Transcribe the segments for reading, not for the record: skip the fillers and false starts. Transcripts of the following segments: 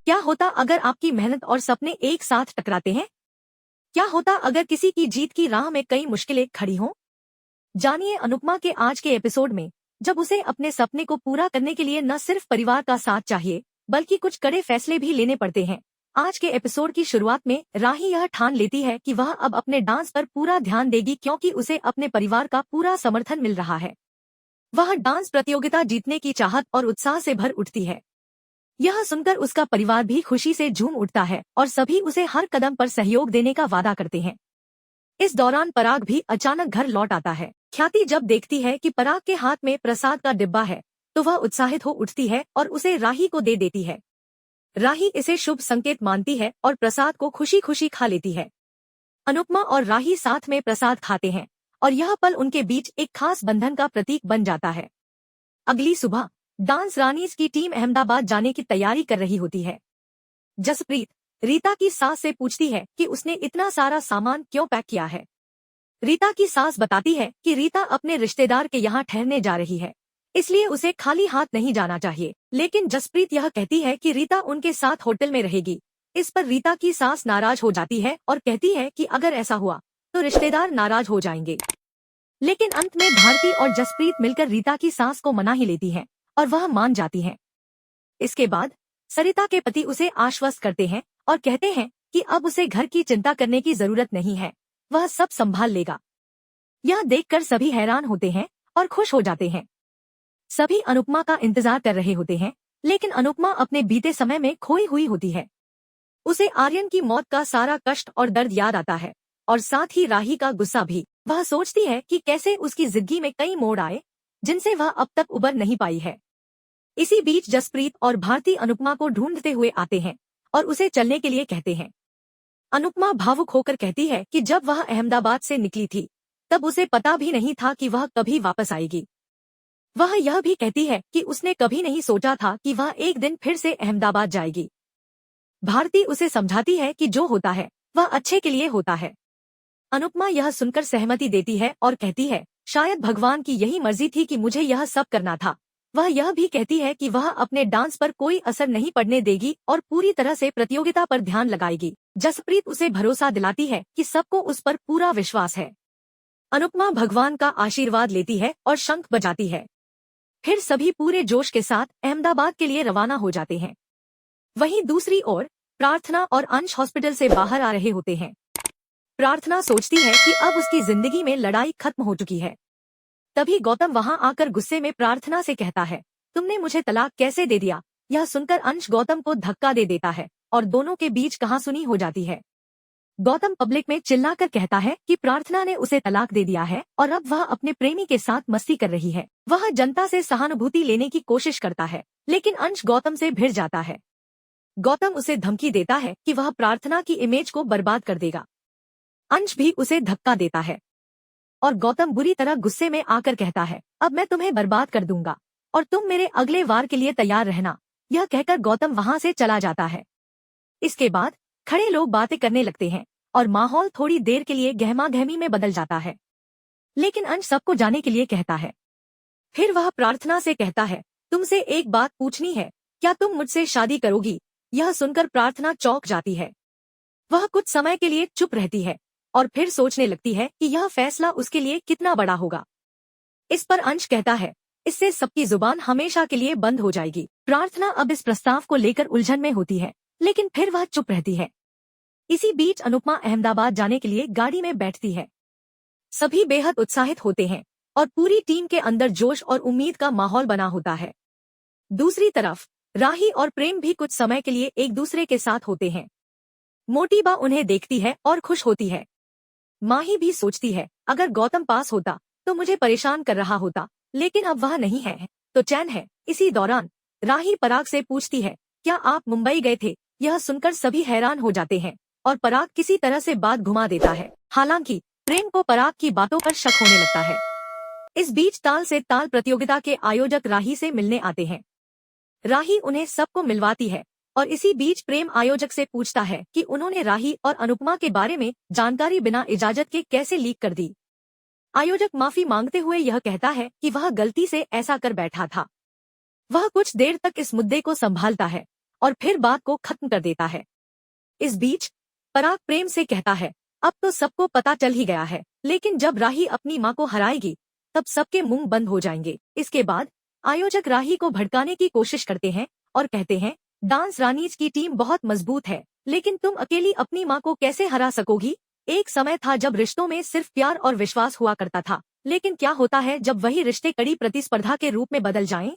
क्या होता अगर आपकी मेहनत और सपने एक साथ टकराते हैं? क्या होता अगर किसी की जीत की राह में कई मुश्किलें खड़ी हों? जानिए अनुपमा के आज के एपिसोड में, जब उसे अपने सपने को पूरा करने के लिए न सिर्फ परिवार का साथ चाहिए, बल्कि कुछ कड़े फैसले भी लेने पड़ते हैं। आज के एपिसोड की शुरुआत में राही यह ठान लेती है कि वह अब अपने डांस पर पूरा ध्यान देगी क्योंकि उसे अपने परिवार का पूरा समर्थन मिल रहा है। वह डांस प्रतियोगिता जीतने की चाहत और उत्साह से भर उठती है। यह सुनकर उसका परिवार भी खुशी से झूम उठता है और सभी उसे हर कदम पर सहयोग देने का वादा करते हैं। इस दौरान पराग भी अचानक घर लौट आता है। ख्याति जब देखती है कि पराग के हाथ में प्रसाद का डिब्बा है, तो वह उत्साहित हो उठती है और उसे राही को दे देती है। राही इसे शुभ संकेत मानती है और प्रसाद को खुशी खुशी खा लेती है। अनुपमा और राही साथ में प्रसाद खाते हैं और यह पल उनके बीच एक खास बंधन का प्रतीक बन जाता है। अगली सुबह डांस रानीज की टीम अहमदाबाद जाने की तैयारी कर रही होती है। जसप्रीत रीता की सास से पूछती है कि उसने इतना सारा सामान क्यों पैक किया है। रीता की सास बताती है कि रीता अपने रिश्तेदार के यहाँ ठहरने जा रही है, इसलिए उसे खाली हाथ नहीं जाना चाहिए। लेकिन जसप्रीत यह कहती है कि रीता उनके साथ होटल में रहेगी। इस पर रीता की सास नाराज हो जाती है और कहती है कि अगर ऐसा हुआ तो रिश्तेदार नाराज हो जाएंगे। लेकिन अंत में भारती और जसप्रीत मिलकर रीता की सास को मना ही लेती हैं और वह मान जाती हैं। इसके बाद सरिता के पति उसे आश्वस्त करते हैं और कहते हैं कि अब उसे घर की चिंता करने की जरूरत नहीं है, वह सब संभाल लेगा। यह देखकर सभी हैरान होते हैं और खुश हो जाते हैं। सभी अनुपमा का इंतजार कर रहे होते हैं, लेकिन अनुपमा अपने बीते समय में खोई हुई होती है। उसे आर्यन की मौत का सारा कष्ट और दर्द याद आता है और साथ ही राही का गुस्सा भी। वह सोचती है कि कैसे उसकी जिंदगी में कई मोड़ आए जिनसे वह अब तक उबर नहीं पाई है। इसी बीच जसप्रीत और भारती अनुपमा को ढूंढते हुए आते हैं और उसे चलने के लिए कहते हैं। अनुपमा भावुक होकर कहती है कि जब वह अहमदाबाद से निकली थी, तब उसे पता भी नहीं था कि वह कभी वापस आएगी। वह यह भी कहती है कि उसने कभी नहीं सोचा था कि वह एक दिन फिर से अहमदाबाद जाएगी। भारती उसे समझाती है कि जो होता है वह अच्छे के लिए होता है। अनुपमा यह सुनकर सहमति देती है और कहती है, शायद भगवान की यही मर्जी थी कि मुझे यह सब करना था। वह यह भी कहती है कि वह अपने डांस पर कोई असर नहीं पड़ने देगी और पूरी तरह से प्रतियोगिता पर ध्यान लगाएगी। जसप्रीत उसे भरोसा दिलाती है कि सबको उस पर पूरा विश्वास है। अनुपमा भगवान का आशीर्वाद लेती है और शंख बजाती है। फिर सभी पूरे जोश के साथ अहमदाबाद के लिए रवाना हो जाते हैं। वहीं दूसरी ओर प्रार्थना और अंश हॉस्पिटल से बाहर आ रहे होते हैं। प्रार्थना सोचती है कि अब उसकी जिंदगी में लड़ाई खत्म हो चुकी है। तभी गौतम वहां आकर गुस्से में प्रार्थना से कहता है, तुमने मुझे तलाक कैसे दे दिया। यह सुनकर अंश गौतम को धक्का दे देता है और दोनों के बीच कहासुनी हो जाती है। गौतम पब्लिक में चिल्लाकर कहता है कि प्रार्थना ने उसे तलाक दे दिया है और अब वह अपने प्रेमी के साथ मस्ती कर रही है। वह जनता से सहानुभूति लेने की कोशिश करता है, लेकिन अंश गौतम से भिड़ जाता है। गौतम उसे धमकी देता है कि वह प्रार्थना की इमेज को बर्बाद कर देगा। अंश भी उसे धक्का देता है और गौतम बुरी तरह गुस्से में आकर कहता है, अब मैं तुम्हें बर्बाद कर दूंगा और तुम मेरे अगले वार के लिए तैयार रहना। यह कहकर गौतम वहां से चला जाता है। इसके बाद खड़े लोग बातें करने लगते हैं और माहौल थोड़ी देर के लिए गहमागहमी में बदल जाता है। लेकिन अंश सबको जाने के लिए कहता है। फिर वह प्रार्थना से कहता है, तुमसे एक बात पूछनी है, क्या तुम मुझसे शादी करोगी। यह सुनकर प्रार्थना चौंक जाती है। वह कुछ समय के लिए चुप रहती है और फिर सोचने लगती है कि यह फैसला उसके लिए कितना बड़ा होगा। इस पर अंश कहता है, इससे सबकी जुबान हमेशा के लिए बंद हो जाएगी। प्रार्थना अब इस प्रस्ताव को लेकर उलझन में होती है, लेकिन फिर वह चुप रहती है। इसी बीच अनुपमा अहमदाबाद जाने के लिए गाड़ी में बैठती है। सभी बेहद उत्साहित होते हैं और पूरी टीम के अंदर जोश और उम्मीद का माहौल बना होता है। दूसरी तरफ राही और प्रेम भी कुछ समय के लिए एक दूसरे के साथ होते हैं। मोटीबा उन्हें देखती है और खुश होती है। माही भी सोचती है, अगर गौतम पास होता तो मुझे परेशान कर रहा होता, लेकिन अब वह नहीं है तो चैन है। इसी दौरान राही पराग से पूछती है, क्या आप मुंबई गए थे। यह सुनकर सभी हैरान हो जाते हैं और पराग किसी तरह से बात घुमा देता है। हालांकि प्रेम को पराग की बातों पर शक होने लगता है। इस बीच ताल से ताल प्रतियोगिता के आयोजक राही से मिलने आते हैं। राही उन्हें सबको मिलवाती है और इसी बीच प्रेम आयोजक से पूछता है कि उन्होंने राही और अनुपमा के बारे में जानकारी बिना इजाजत के कैसे लीक कर दी। आयोजक माफी मांगते हुए यह कहता है कि वह गलती से ऐसा कर बैठा था। वह कुछ देर तक इस मुद्दे को संभालता है और फिर बात को खत्म कर देता है। इस बीच पराग प्रेम से कहता है, अब तो सबको पता चल ही गया है, लेकिन जब राही अपनी माँ को हराएगी तब सबके मुंह बंद हो जाएंगे। इसके बाद आयोजक राही को भड़काने की कोशिश करते हैं और कहते हैं, डांस रानीज की टीम बहुत मजबूत है, लेकिन तुम अकेली अपनी माँ को कैसे हरा सकोगी? एक समय था जब रिश्तों में सिर्फ प्यार और विश्वास हुआ करता था, लेकिन क्या होता है जब वही रिश्ते कड़ी प्रतिस्पर्धा के रूप में बदल जाएं?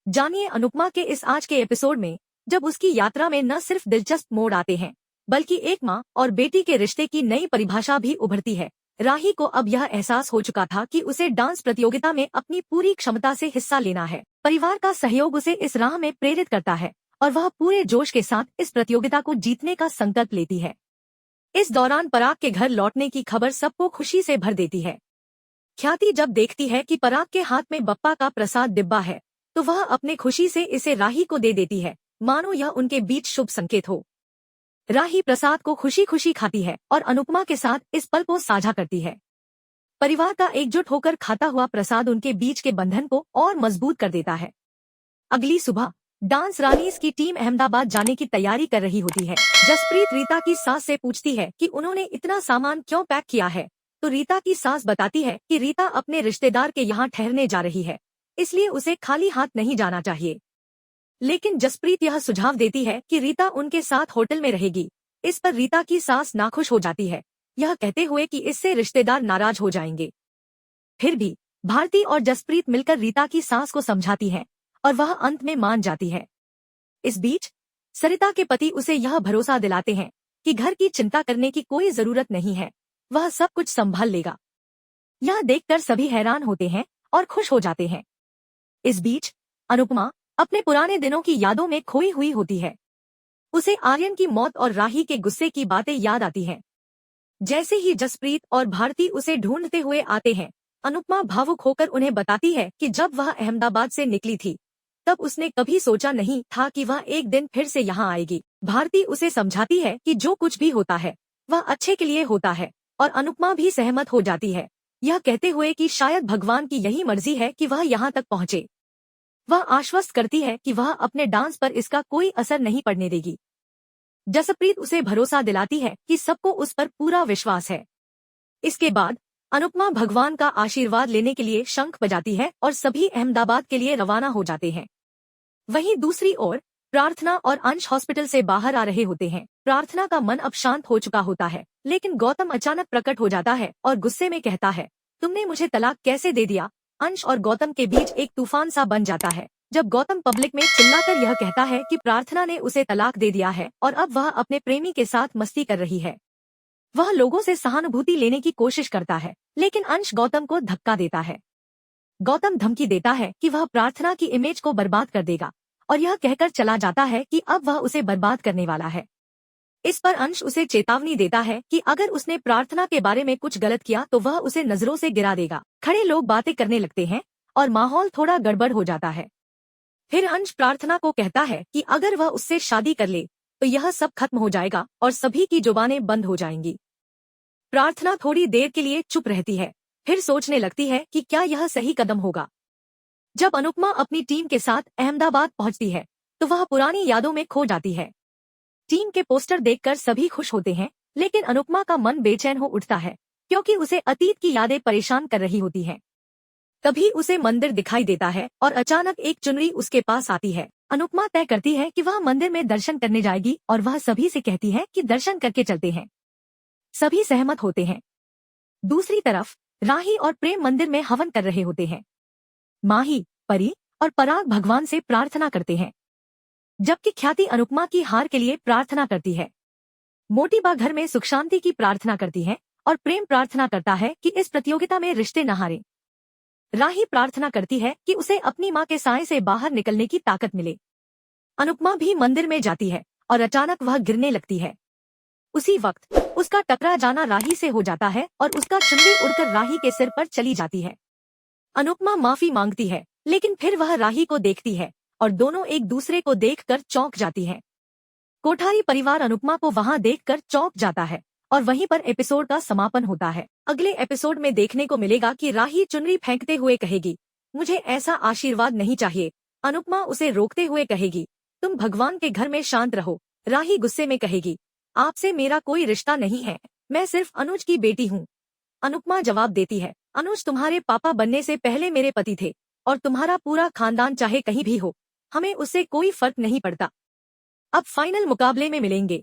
जानिए अनुपमा के इस आज के एपिसोड में, जब उसकी यात्रा में न सिर्फ दिलचस्प मोड़ आते हैं, बल्कि एक माँ और बेटी के रिश्ते की नई परिभाषा भी उभरती है। राही को अब यह एहसास हो चुका था कि उसे डांस प्रतियोगिता में अपनी पूरी क्षमता से हिस्सा लेना है। परिवार का सहयोग उसे इस राह में प्रेरित करता है और वह पूरे जोश के साथ इस प्रतियोगिता को जीतने का संकल्प लेती है। इस दौरान पराग के घर लौटने की खबर सबको खुशी से भर देती है। ख्याति जब देखती है कि पराग के हाथ में बप्पा का प्रसाद डिब्बा है, तो वह अपने खुशी से इसे राही को दे देती है, मानो यह उनके बीच शुभ संकेत हो। राही प्रसाद को खुशी खुशी खाती है और अनुपमा के साथ इस पल को साझा करती है। परिवार का एकजुट होकर खाता हुआ प्रसाद उनके बीच के बंधन को और मजबूत कर देता है। अगली सुबह डांस रानीज की टीम अहमदाबाद जाने की तैयारी कर रही होती है। जसप्रीत रीता की सास से पूछती है कि उन्होंने इतना सामान क्यों पैक किया है, तो रीता की सास बताती है कि रीता अपने रिश्तेदार के यहाँ ठहरने जा रही है, इसलिए उसे खाली हाथ नहीं जाना चाहिए। लेकिन जसप्रीत यह सुझाव देती है कि रीता उनके साथ होटल में रहेगी। इस पर रीता की सास नाखुश हो जाती है, यह कहते हुए कि इससे रिश्तेदार नाराज हो जाएंगे। फिर भी भारती और जसप्रीत मिलकर रीता की सास को समझाती हैं और वह अंत में मान जाती है। इस बीच सरिता के पति उसे यह भरोसा दिलाते हैं कि घर की चिंता करने की कोई जरूरत नहीं है, वह सब कुछ संभाल लेगा। यह देखकर सभी हैरान होते हैं और खुश हो जाते हैं। इस बीच अनुपमा अपने पुराने दिनों की यादों में खोई हुई होती है। उसे आर्यन की मौत और राही के गुस्से की बातें याद आती हैं। जैसे ही जसप्रीत और भारती उसे ढूंढते हुए आते हैं, अनुपमा भावुक होकर उन्हें बताती है कि जब वह अहमदाबाद से निकली थी, तब उसने कभी सोचा नहीं था कि वह एक दिन फिर से यहाँ आएगी। भारती उसे समझाती है कि जो कुछ भी होता है वह अच्छे के लिए होता है, और अनुपमा भी सहमत हो जाती है, यह कहते हुए कि शायद भगवान की यही मर्जी है कि वह यहाँ तक पहुँचे। वह आश्वस्त करती है कि वह अपने डांस पर इसका कोई असर नहीं पड़ने देगी। जसप्रीत उसे भरोसा दिलाती है कि सबको उस पर पूरा विश्वास है। इसके बाद अनुपमा भगवान का आशीर्वाद लेने के लिए शंख बजाती है और सभी अहमदाबाद के लिए रवाना हो जाते हैं। वहीं दूसरी ओर प्रार्थना और अंश हॉस्पिटल से बाहर आ रहे होते हैं। प्रार्थना का मन अब शांत हो चुका होता है, लेकिन गौतम अचानक प्रकट हो जाता है और गुस्से में कहता है, तुमने मुझे तलाक कैसे दे दिया? अंश और गौतम के बीच एक तूफान सा बन जाता है जब गौतम पब्लिक में चिल्लाकर यह कहता है कि प्रार्थना ने उसे तलाक दे दिया है और अब वह अपने प्रेमी के साथ मस्ती कर रही है। वह लोगों से सहानुभूति लेने की कोशिश करता है, लेकिन अंश गौतम को धक्का देता है। गौतम धमकी देता है कि वह प्रार्थना की इमेज को बर्बाद कर देगा और यह कहकर चला जाता है कि अब वह उसे बर्बाद करने वाला है। इस पर अंश उसे चेतावनी देता है कि अगर उसने प्रार्थना के बारे में कुछ गलत किया तो वह उसे नजरों से गिरा देगा। खड़े लोग बातें करने लगते हैं और माहौल थोड़ा गड़बड़ हो जाता है। फिर अंश प्रार्थना को कहता है कि अगर वह उससे शादी कर ले तो यह सब खत्म हो जाएगा और सभी की जुबानें बंद हो जाएंगी। प्रार्थना थोड़ी देर के लिए चुप रहती है, फिर सोचने लगती है कि क्या यह सही कदम होगा। जब अनुपमा अपनी टीम के साथ अहमदाबाद पहुंचती है तो वह पुरानी यादों में खो जाती है। टीम के पोस्टर देखकर सभी खुश होते हैं, लेकिन अनुपमा का मन बेचैन हो उठता है क्योंकि उसे अतीत की यादें परेशान कर रही होती हैं। तभी उसे मंदिर दिखाई देता है और अचानक एक चुनरी उसके पास आती है। अनुपमा तय करती है कि वह मंदिर में दर्शन करने जाएगी और वह सभी से कहती है कि दर्शन करके चलते हैं। सभी सहमत होते हैं। दूसरी तरफ राही और प्रेम मंदिर में हवन कर रहे होते हैं। माही, परी और पराग भगवान से प्रार्थना करते हैं, जबकि ख्याति अनुपमा की हार के लिए प्रार्थना करती है। मोटी बा घर में सुख शांति की प्रार्थना करती है और प्रेम प्रार्थना करता है कि इस प्रतियोगिता में रिश्ते न हारे। राही प्रार्थना करती है कि उसे अपनी माँ के साए से बाहर निकलने की ताकत मिले। अनुपमा भी मंदिर में जाती है और अचानक वह गिरने लगती है। उसी वक्त उसका टकरा जाना राही से हो जाता है और उसका चुन्नी उड़कर राही के सिर पर चली जाती है। अनुपमा माफी मांगती है, लेकिन फिर वह राही को देखती है और दोनों एक दूसरे को देखकर चौंक जाती हैं। कोठारी परिवार अनुपमा को वहां देखकर चौंक जाता है और वहीं पर एपिसोड का समापन होता है। अगले एपिसोड में देखने को मिलेगा कि राही चुनरी फेंकते हुए कहेगी, मुझे ऐसा आशीर्वाद नहीं चाहिए। अनुपमा उसे रोकते हुए कहेगी, तुम भगवान के घर में शांत रहो। राही गुस्से में कहेगी, आपसे मेरा कोई रिश्ता नहीं है, मैं सिर्फ अनुज की बेटी हूँ। अनुपमा जवाब देती है, अनुज तुम्हारे पापा बनने से पहले मेरे पति थे, और तुम्हारा पूरा खानदान चाहे कहीं भी हो, हमें उससे कोई फर्क नहीं पड़ता। अब फाइनल मुकाबले में मिलेंगे।